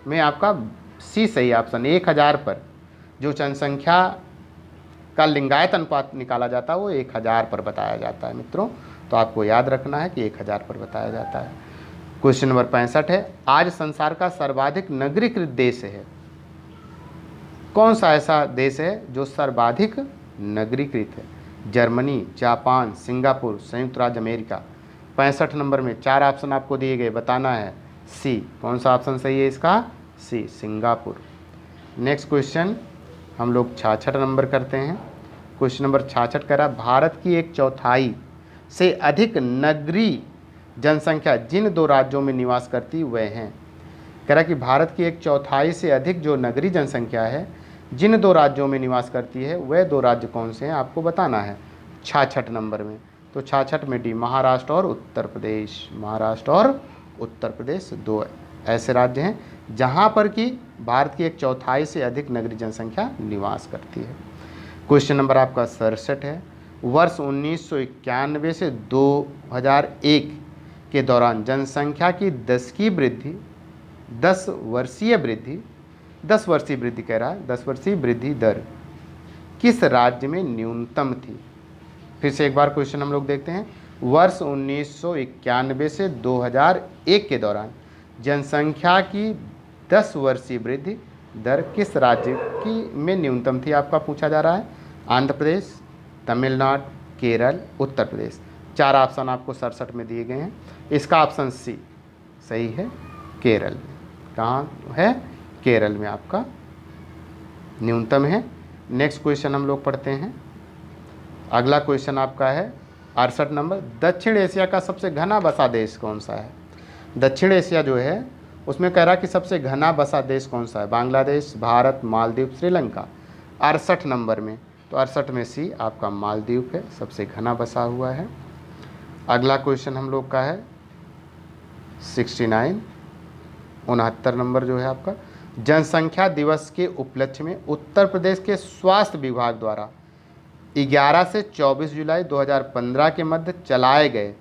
में आपका सी सही ऑप्शन, 1000 पर जो जनसंख्या का लिंगायत अनुपात निकाला जाता है वो 1000 पर बताया जाता है मित्रों। तो आपको याद रखना है कि 1000 पर बताया जाता है। क्वेश्चन नंबर 65 है, आज संसार का सर्वाधिक नगरीकृत देश है। कौन सा ऐसा देश है जो सर्वाधिक नगरीकृत है। जर्मनी, जापान, सिंगापुर, संयुक्त राज्य अमेरिका। 65 नंबर में 4 ऑप्शन आपको दिए गए, बताना है सी। कौन सा ऑप्शन सही है इसका, सी, सिंगापुर। नेक्स्ट क्वेश्चन हम लोग 66 नंबर करते हैं। क्वेश्चन नंबर 66 कह रहा, भारत की 1/4 से अधिक नगरीय जनसंख्या जिन 2 राज्यों में निवास करती वह हैं। कह रहा कि भारत की 1/4 से अधिक जो नगरीय जनसंख्या है जिन 2 राज्यों में निवास करती है, वह 2 राज्य कौन से हैं आपको बताना है 66 नंबर में। तो 66 में डी, महाराष्ट्र और उत्तर प्रदेश। महाराष्ट्र और उत्तर प्रदेश 2 ऐसे राज्य हैं जहां पर कि भारत की 1/4 से अधिक नगरीय जनसंख्या निवास करती है। क्वेश्चन नंबर आपका 67 है, वर्ष 1991 से 2001 के दौरान जनसंख्या की 10 वर्षीय वृद्धि कह रहा है, 10 वर्षीय वृद्धि दर किस राज्य में न्यूनतम थी। फिर से एक बार क्वेश्चन हम लोग देखते हैं। वर्ष 1991 से 2001 के दौरान जनसंख्या की 10 वर्षीय वृद्धि दर किस राज्य की में न्यूनतम थी आपका पूछा जा रहा है। आंध्र प्रदेश, तमिलनाडु, केरल, उत्तर प्रदेश। 4 ऑप्शन आपको 67 में दिए गए हैं। इसका ऑप्शन सी सही है, केरल में। कहाँ है, केरल में आपका न्यूनतम है। नेक्स्ट क्वेश्चन हम लोग पढ़ते हैं। अगला क्वेश्चन आपका है 68 नंबर, दक्षिण एशिया का सबसे घना बसा देश कौन सा है। दक्षिण एशिया जो है उसमें कह रहा कि सबसे घना बसा देश कौन सा है। बांग्लादेश, भारत, मालदीव, श्रीलंका। 68 नंबर में, तो 68 में सी आपका मालदीव है, सबसे घना बसा हुआ है। अगला क्वेश्चन हम लोग का है 69 नंबर जो है आपका, जनसंख्या दिवस के उपलक्ष्य में उत्तर प्रदेश के स्वास्थ्य विभाग द्वारा 11 से 24 जुलाई 2015 के मध्य चलाए गए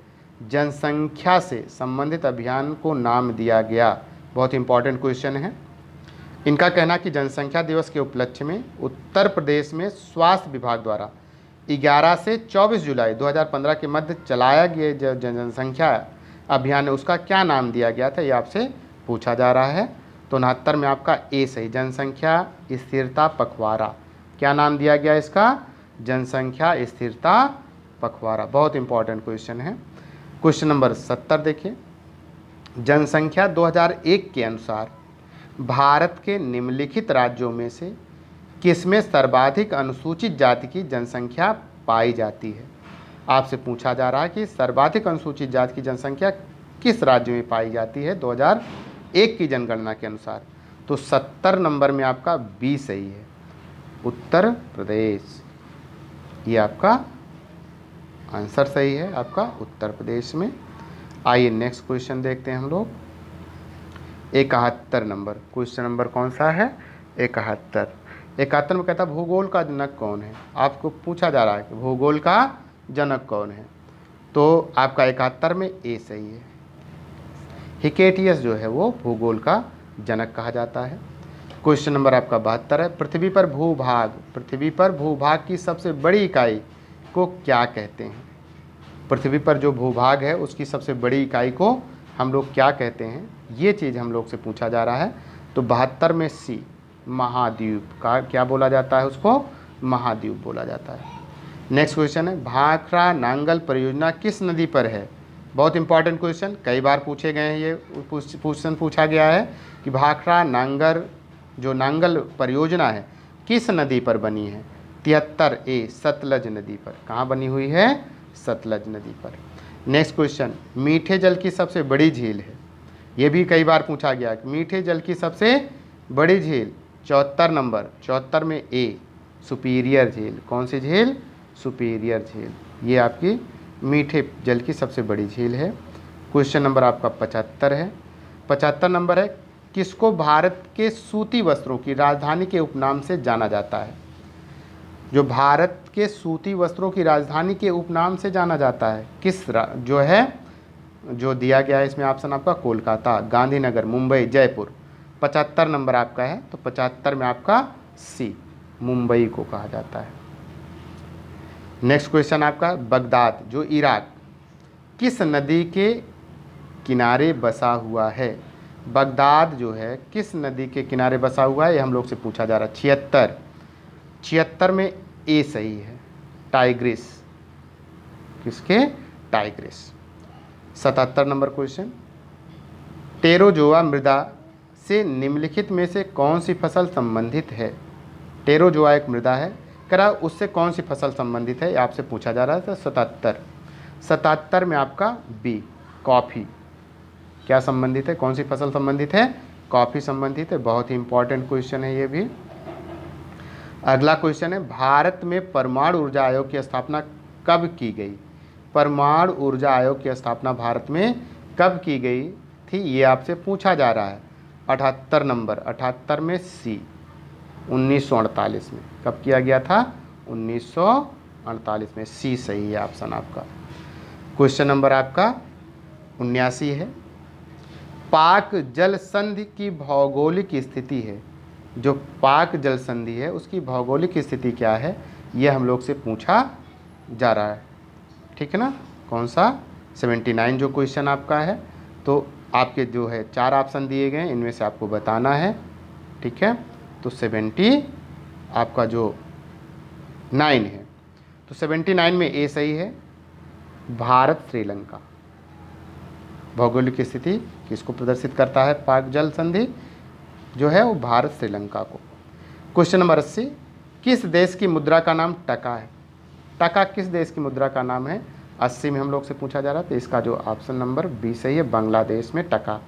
जनसंख्या से संबंधित अभियान को नाम दिया गया। बहुत इंपॉर्टेंट क्वेश्चन है। इनका कहना कि जनसंख्या दिवस के उपलक्ष्य में उत्तर प्रदेश में स्वास्थ्य विभाग द्वारा 11 से 24 जुलाई 2015 के मध्य चलाया गया जो जनसंख्या अभियान है उसका क्या नाम दिया गया था, ये आपसे पूछा जा रहा है। तो 69 में आपका ए सही, जनसंख्या स्थिरता पखवाड़ा। क्या नाम दिया गया इसका, जनसंख्या स्थिरता पखवाड़ा। बहुत इंपॉर्टेंट क्वेश्चन है। क्वेश्चन नंबर 70 देखिए, जनसंख्या 2001 के अनुसार भारत के निम्नलिखित राज्यों में से किसमें सर्वाधिक अनुसूचित जाति की जनसंख्या पाई जाती है। आपसे पूछा जा रहा है कि सर्वाधिक अनुसूचित जाति की जनसंख्या किस राज्य में पाई जाती है 2001 की जनगणना के अनुसार। तो 70 नंबर में आपका बी सही है, उत्तर प्रदेश। ये आपका आंसर सही है आपका उत्तर प्रदेश में। आइए नेक्स्ट क्वेश्चन देखते हैं हम लोग 71 नंबर। क्वेश्चन नंबर कौन सा है, 71 में कहता भूगोल का जनक कौन है। आपको पूछा जा रहा है कि भूगोल का जनक कौन है। तो आपका 71 में ए सही है, हिकेटियस जो है वो भूगोल का जनक कहा जाता है। क्वेश्चन नंबर आपका 72 है, पृथ्वी पर भूभाग की सबसे बड़ी इकाई को क्या कहते हैं? पृथ्वी पर जो भूभाग है उसकी सबसे बड़ी इकाई को हम लोग क्या कहते हैं, ये चीज़ हम लोग से पूछा जा रहा है। तो 72 में सी, महाद्वीप का क्या बोला जाता है, उसको महाद्वीप बोला जाता है। नेक्स्ट क्वेश्चन है, भाखड़ा नांगल परियोजना किस नदी पर है? बहुत इंपॉर्टेंट क्वेश्चन, कई बार पूछे गए हैं, ये क्वेश्चन पूछा गया है कि भाखड़ा नांगल परियोजना है किस नदी पर बनी है? 73 ए, सतलज नदी पर। कहाँ बनी हुई है? सतलज नदी पर। नेक्स्ट क्वेश्चन, मीठे जल की सबसे बड़ी झील है, ये भी कई बार पूछा गया कि मीठे जल की सबसे बड़ी झील 74 नंबर, 74 में ए, सुपीरियर झील। कौन सी झील? सुपीरियर झील, ये आपकी मीठे जल की सबसे बड़ी झील है। क्वेश्चन नंबर आपका 75 है। 75 नंबर है, किसको भारत के सूती वस्त्रों की राजधानी के उपनाम से जाना जाता है? जो भारत के सूती वस्त्रों की राजधानी के उपनाम से जाना जाता है, जो है, जो दिया गया है इसमें ऑप्शन आपका कोलकाता, गांधीनगर, मुंबई, जयपुर। 75 नंबर आपका है, तो 75 में आपका सी, मुंबई को कहा जाता है। नेक्स्ट क्वेश्चन आपका, बगदाद जो इराक किस नदी के किनारे बसा हुआ है? बगदाद जो है किस नदी के किनारे बसा हुआ है, ये हम लोग से पूछा जा रहा है। 76 में ए सही है, टाइग्रिस। किसके? टाइग्रिस। 77 नंबर क्वेश्चन, टेरोजोआ मृदा से निम्नलिखित में से कौन सी फसल संबंधित है? टेरोजोआ एक मृदा है, करा उससे कौन सी फसल संबंधित है, ये आपसे पूछा जा रहा है। तो 77 में आपका बी, कॉफ़ी। क्या संबंधित है, कौन सी फसल संबंधित है? कॉफ़ी संबंधित है। बहुत ही इंपॉर्टेंट क्वेश्चन है ये भी। अगला क्वेश्चन है, भारत में परमाणु ऊर्जा आयोग की स्थापना कब की गई? परमाणु ऊर्जा आयोग की स्थापना भारत में कब की गई थी, ये आपसे पूछा जा रहा है। 78 नंबर, 78 में सी, 1948 में। कब किया गया था? 1948 में। सी सही है ऑप्शन आपका। क्वेश्चन नंबर आपका 79 है, पाक जल संधि की भौगोलिक स्थिति है। जो पाक जल संधि है उसकी भौगोलिक स्थिति क्या है, यह हम लोग से पूछा जा रहा है। ठीक है ना? कौन सा? 79 जो क्वेश्चन आपका है। तो आपके जो है 4 ऑप्शन दिए गए हैं, इनमें से आपको बताना है। ठीक है? तो 70 आपका जो 9 है, तो 79 में ए सही है, भारत श्रीलंका। भौगोलिक स्थिति किसको प्रदर्शित करता है? पाक जल संधि जो है वो भारत श्रीलंका को। क्वेश्चन नंबर 80, किस देश की मुद्रा का नाम टका है? टका किस देश की मुद्रा का नाम है? 80 में हम लोग से पूछा जा रहा है। तो इसका जो ऑप्शन नंबर बी सही है, बांग्लादेश में टका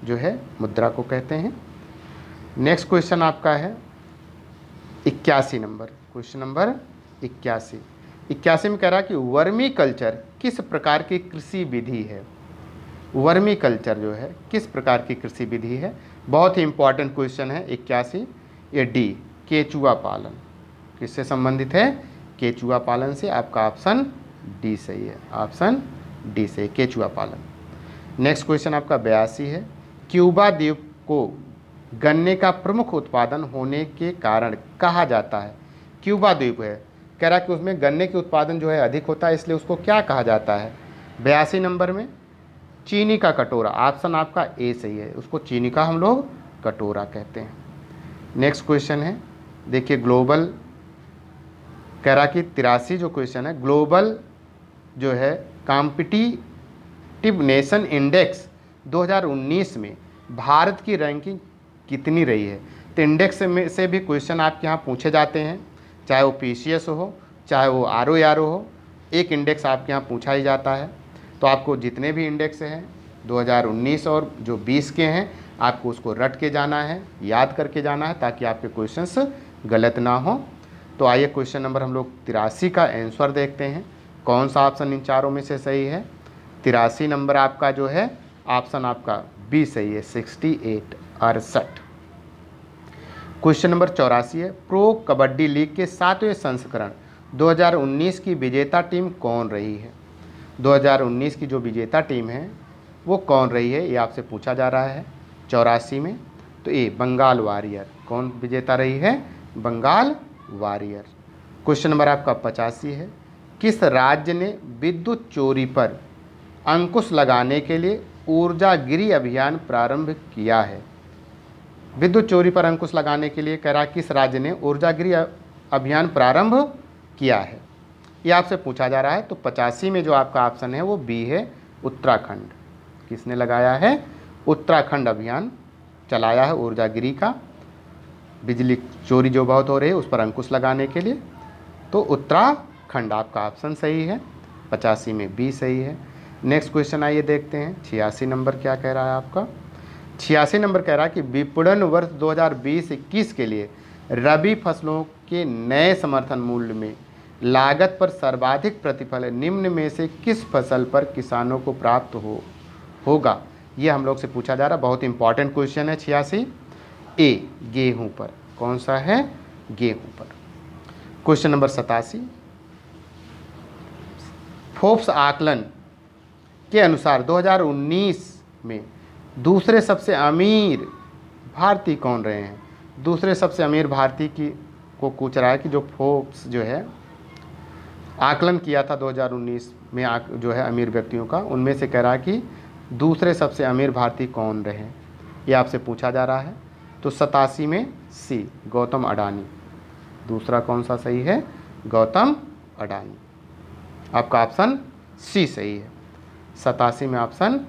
जो है मुद्रा को कहते हैं। नेक्स्ट क्वेश्चन आपका है 81 नंबर, क्वेश्चन नंबर 81 में कह रहा है कि वर्मी कल्चर किस प्रकार की कृषि विधि है? वर्मी कल्चर जो है किस प्रकार की कृषि विधि है? बहुत ही इंपॉर्टेंट क्वेश्चन है 81। ये डी, केचुआ पालन। किससे संबंधित है? केचुआ पालन से। आपका ऑप्शन डी सही है, ऑप्शन डी से, केचुआ पालन। नेक्स्ट क्वेश्चन आपका 82 है, क्यूबा द्वीप को गन्ने का प्रमुख उत्पादन होने के कारण कहा जाता है? क्यूबा द्वीप है, कह रहा कि उसमें गन्ने के उत्पादन जो है अधिक होता है, इसलिए उसको क्या कहा जाता है? 82 नंबर में चीनी का कटोरा। ऑप्शन आपका ए सही है, उसको चीनी का हम लोग कटोरा कहते हैं। नेक्स्ट क्वेश्चन है, देखिए ग्लोबल कह रहा कि 83 जो क्वेश्चन है, ग्लोबल जो है कॉम्पिटिटिव नेशन इंडेक्स 2019 में भारत की रैंकिंग कितनी रही है? तो इंडेक्स में से भी क्वेश्चन आपके यहाँ पूछे जाते हैं, चाहे वो PCS हो, चाहे वो ROE हो, एक इंडेक्स आपके यहाँ पूछा ही जाता है। तो आपको जितने भी इंडेक्स हैं 2019 और जो 20 के हैं, आपको उसको रट के जाना है, याद करके जाना है, ताकि आपके क्वेश्चंस गलत ना हो। तो आइए क्वेश्चन नंबर हम लोग 83 का आंसर देखते हैं, कौन सा ऑप्शन इन चारों में से सही है। 83 नंबर आपका जो है ऑप्शन आपका बी सही है, 68, 68। क्वेश्चन नंबर 84 है, प्रो कबड्डी लीग के 7वें संस्करण 2019 की विजेता टीम कौन रही है? 2019 की जो विजेता टीम है वो कौन रही है, ये आपसे पूछा जा रहा है 84 में। तो ए बंगाल वॉरियर। कौन विजेता रही है? बंगाल वॉरियर। क्वेश्चन नंबर आपका 85 है, किस राज्य ने विद्युत चोरी पर अंकुश लगाने के लिए ऊर्जागिरी अभियान प्रारंभ किया है? विद्युत चोरी पर अंकुश लगाने के लिए कह रहा किस राज्य ने ऊर्जागिरी अभियान प्रारंभ किया है, ये आपसे पूछा जा रहा है। तो 85 में जो आपका ऑप्शन है वो बी है, उत्तराखंड। किसने लगाया है? उत्तराखंड अभियान चलाया है ऊर्जागिरी का, बिजली चोरी जो बहुत हो रही है उस पर अंकुश लगाने के लिए। तो उत्तराखंड आपका ऑप्शन सही है, 85 में बी सही है। नेक्स्ट क्वेश्चन आइए देखते हैं, 86 नंबर क्या कह रहा है आपका? 86 नंबर कह रहा है कि विपणन वर्ष 2020-21 के लिए रबी फसलों के नए समर्थन मूल्य में लागत पर सर्वाधिक प्रतिफल निम्न में से किस फसल पर किसानों को प्राप्त होगा? ये हम लोग से पूछा जा रहा है, बहुत इंपॉर्टेंट क्वेश्चन है। 86 ए गेहूं पर। कौन सा है? गेहूं पर। क्वेश्चन नंबर 87, फोर्ब्स आकलन के अनुसार 2019 में दूसरे सबसे अमीर भारतीय कौन रहे हैं? दूसरे सबसे अमीर भारतीय को पूछ रहा है कि जो फोर्ब्स जो है आकलन किया था 2019 में जो है अमीर व्यक्तियों का, उनमें से कह रहा है कि दूसरे सबसे अमीर भारतीय कौन रहे, ये आपसे पूछा जा रहा है। तो 87 में सी गौतम अडानी। दूसरा कौन सा सही है? गौतम अडानी। आपका ऑप्शन सी सही है, 87 में ऑप्शन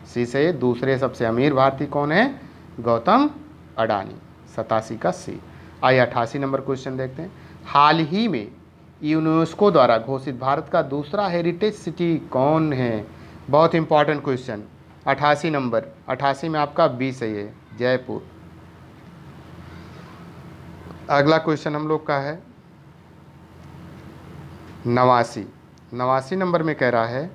सी सही है। दूसरे सबसे अमीर भारतीय कौन है? गौतम अडानी, 87 का सी। आइए 88 नंबर क्वेश्चन देखते हैं, हाल ही में यूनेस्को द्वारा घोषित भारत का दूसरा हेरिटेज सिटी कौन है? बहुत इंपॉर्टेंट क्वेश्चन, 88 नंबर, 88 में आपका बी सही है, जयपुर। अगला क्वेश्चन हम लोग का है 89 नंबर में कह रहा है,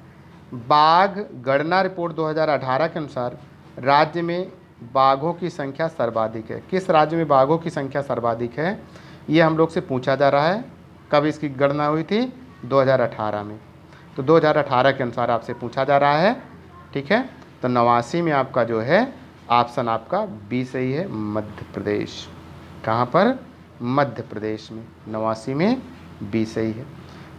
बाघ गणना रिपोर्ट 2018 के अनुसार राज्य में बाघों की संख्या सर्वाधिक है। किस राज्य में बाघों की संख्या सर्वाधिक है, ये हम लोग से पूछा जा रहा है। कब इसकी गणना हुई थी? 2018 में। तो 2018 के अनुसार आपसे पूछा जा रहा है, ठीक है। तो 89 में आपका जो है ऑप्शन आपका बी सही है, मध्य प्रदेश। कहाँ पर? मध्य प्रदेश में। 89 में बी सही है।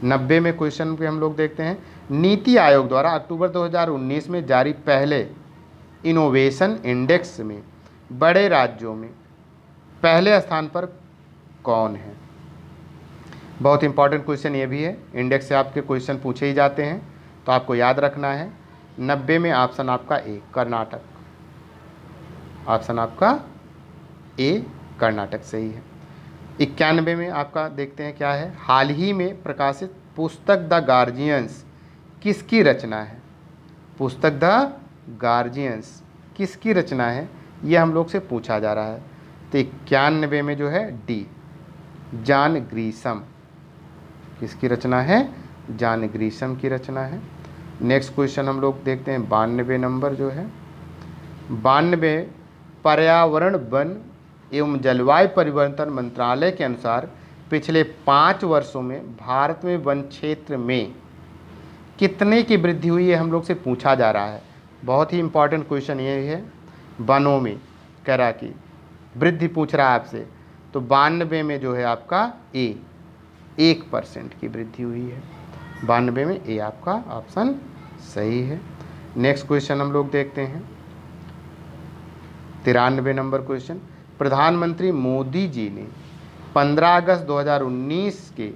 90 में क्वेश्चन पे हम लोग देखते हैं, नीति आयोग द्वारा अक्टूबर 2019 में जारी पहले इनोवेशन इंडेक्स में बड़े राज्यों में पहले स्थान पर कौन है? बहुत इंपॉर्टेंट क्वेश्चन ये भी है, इंडेक्स से आपके क्वेश्चन पूछे ही जाते हैं, तो आपको याद रखना है। 90 में ऑप्शन आपका ए कर्नाटक। ऑप्शन आपका ए कर्नाटक सही है। 91 में आपका देखते हैं क्या है, हाल ही में प्रकाशित पुस्तक द गार्जियंस किसकी रचना है? पुस्तक द गार्जियंस किसकी रचना है, ये हम लोग से पूछा जा रहा है। तो 91 में जो है डी जॉन ग्रीशम। किसकी रचना है? जॉन ग्रीशम की रचना है। नेक्स्ट क्वेश्चन हम लोग देखते हैं 92 नंबर जो है, 92 पर्यावरण वन एवं जलवायु परिवर्तन मंत्रालय के अनुसार पिछले 5 वर्षों में भारत में वन क्षेत्र में कितने की वृद्धि हुई है, हम लोग से पूछा जा रहा है। बहुत ही इंपॉर्टेंट क्वेश्चन ये है, वनों में कह रहा कि वृद्धि पूछ रहा है आपसे। तो 92 में जो है आपका ए 1% की वृद्धि हुई है। 92 में ए आपका ऑप्शन सही है। नेक्स्ट क्वेश्चन हम लोग देखते हैं 93 नंबर क्वेश्चन, प्रधानमंत्री मोदी जी ने 15 अगस्त 2019 के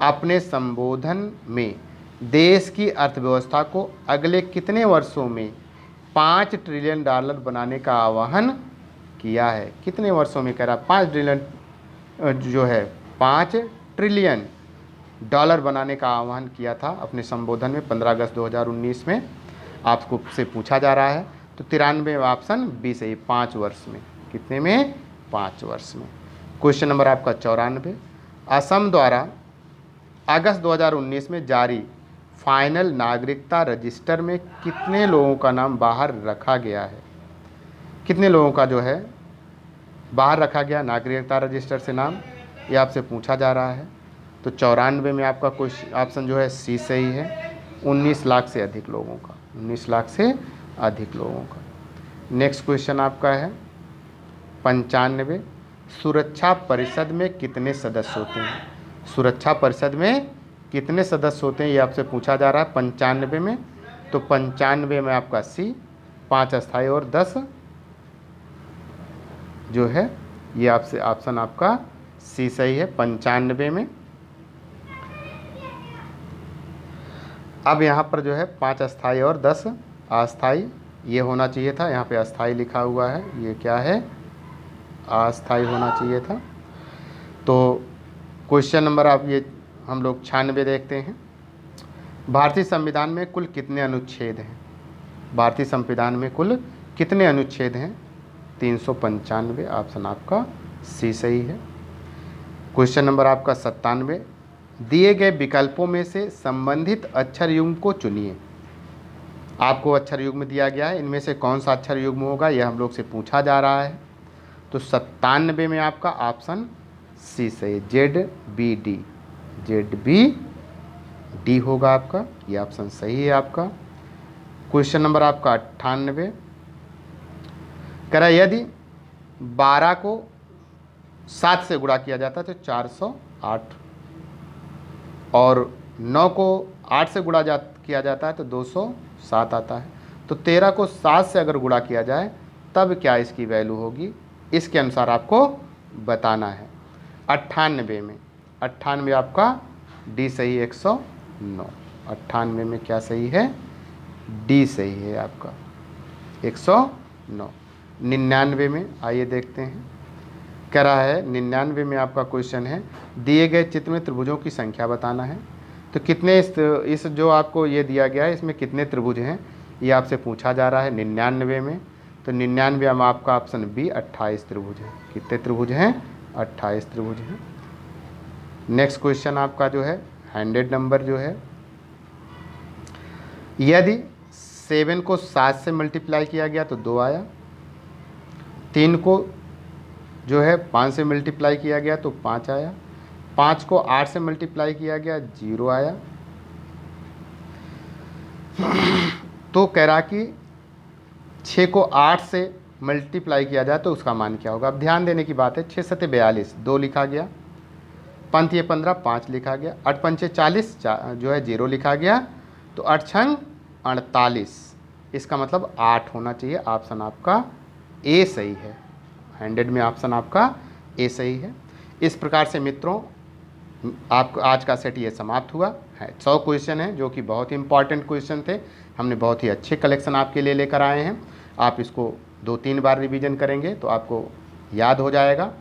अपने संबोधन में देश की अर्थव्यवस्था को अगले कितने वर्षों में $5 ट्रिलियन बनाने का आह्वान किया है? कितने वर्षों में कह रहा? 5 ट्रिलियन जो है 5 ट्रिलियन डॉलर बनाने का आह्वान किया था अपने संबोधन में 15 अगस्त 2019 में, आपको से पूछा जा रहा है। तो 93 ऑप्शन बी सही, 5 वर्ष में। कितने में? 5 वर्ष में। क्वेश्चन नंबर आपका 94, असम द्वारा अगस्त 2019 में जारी फाइनल नागरिकता रजिस्टर में कितने लोगों का नाम बाहर रखा गया है? कितने लोगों का जो है बाहर रखा गया नागरिकता रजिस्टर से नाम, ये आपसे पूछा जा रहा है। तो 94 में आपका क्वेश्चन ऑप्शन जो है सी सही है, 19 लाख से अधिक लोगों का, 19 लाख से अधिक लोगों का। नेक्स्ट क्वेश्चन आपका है 95। सुरक्षा परिषद में कितने सदस्य होते हैं? सुरक्षा परिषद में कितने सदस्य होते हैं ये आपसे पूछा जा रहा है 95 में। तो 95 में आपका सी, 5 अस्थायी और 10 जो है ये आपसे ऑप्शन आपका सी सही है 95 में। अब यहाँ पर जो है 5 अस्थायी और 10 अस्थायी, ये होना चाहिए था, यहाँ पे अस्थायी लिखा हुआ है, ये क्या है, अस्थायी होना चाहिए था। तो क्वेश्चन नंबर आप ये हम लोग 96 देखते हैं। भारतीय संविधान में कुल कितने अनुच्छेद हैं? भारतीय संविधान में कुल कितने अनुच्छेद हैं? 395, ऑप्शन आपका सी सही है। क्वेश्चन नंबर आपका 97, दिए गए विकल्पों में से संबंधित अक्षर युग्म को चुनिए। आपको अक्षर युग्म दिया गया है, इनमें से कौन सा अक्षर युग्म होगा यह हम लोग से पूछा जा रहा है। तो 97 में आपका ऑप्शन सी सही, ZBD, ZBD होगा आपका, ये ऑप्शन सही है आपका। क्वेश्चन नंबर आपका 98, कह रहा है यदि 12 को 7 से गुणा किया जाता है तो 408, और 9 को 8 से गुणा किया जाता है तो 207 आता है। तो 13 को 7 से अगर गुणा किया जाए तब क्या इसकी वैल्यू होगी, इसके अनुसार आपको बताना है। 98 में, 98 आपका डी सही 109, 98 में क्या सही है, डी सही है आपका 109। 99 में आइए देखते हैं, कह रहा है 99 में आपका क्वेश्चन है दिए गए चित्र में त्रिभुजों की संख्या बताना है। तो कितने इस जो आपको ये दिया गया है इसमें कितने त्रिभुज हैं ये आपसे पूछा जा रहा है 99 में। तो 99 में आपका ऑप्शन बी 28 त्रिभुज है। कितने त्रिभुज हैं, 28 त्रिभुज हैं। नेक्स्ट क्वेश्चन आपका जो है 100 नंबर जो है, यदि 7 को 7 से मल्टीप्लाई किया गया तो 2 आया, 3 को जो है 5 से मल्टीप्लाई किया गया तो 5 आया, 5 को 8 से मल्टीप्लाई किया गया 0 आया। तो कह रहा कि 6 को 8 से मल्टीप्लाई किया जाए तो उसका मान क्या होगा। अब ध्यान देने की बात है, 6 7 42, 2 लिखा गया, 5 ये 15, 5 लिखा गया, 8 5 40 जो है 0 लिखा गया, तो 8 6 48, इसका मतलब 8 होना चाहिए। ऑप्शन आपका ए सही है, 100 में ऑप्शन आपका ए सही है। इस प्रकार से मित्रों आपको आज का सेट ये समाप्त हुआ है। 100 क्वेश्चन हैं जो कि बहुत ही इंपॉर्टेंट क्वेश्चन थे, हमने बहुत ही अच्छे कलेक्शन आपके लिए लेकर आए हैं। आप इसको 2-3 बार रिवीजन करेंगे तो आपको याद हो जाएगा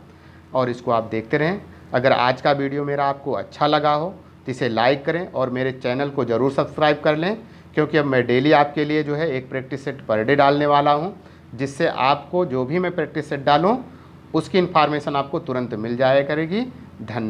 और इसको आप देखते रहें। अगर आज का वीडियो मेरा आपको अच्छा लगा हो तो इसे लाइक करें और मेरे चैनल को ज़रूर सब्सक्राइब कर लें, क्योंकि अब मैं डेली आपके लिए जो है एक प्रैक्टिस सेट पर डे डालने वाला हूँ, जिससे आपको जो भी मैं प्रैक्टिस सेट डालूँ उसकी इन्फॉर्मेशन आपको तुरंत मिल जाया करेगी। धन्यवाद।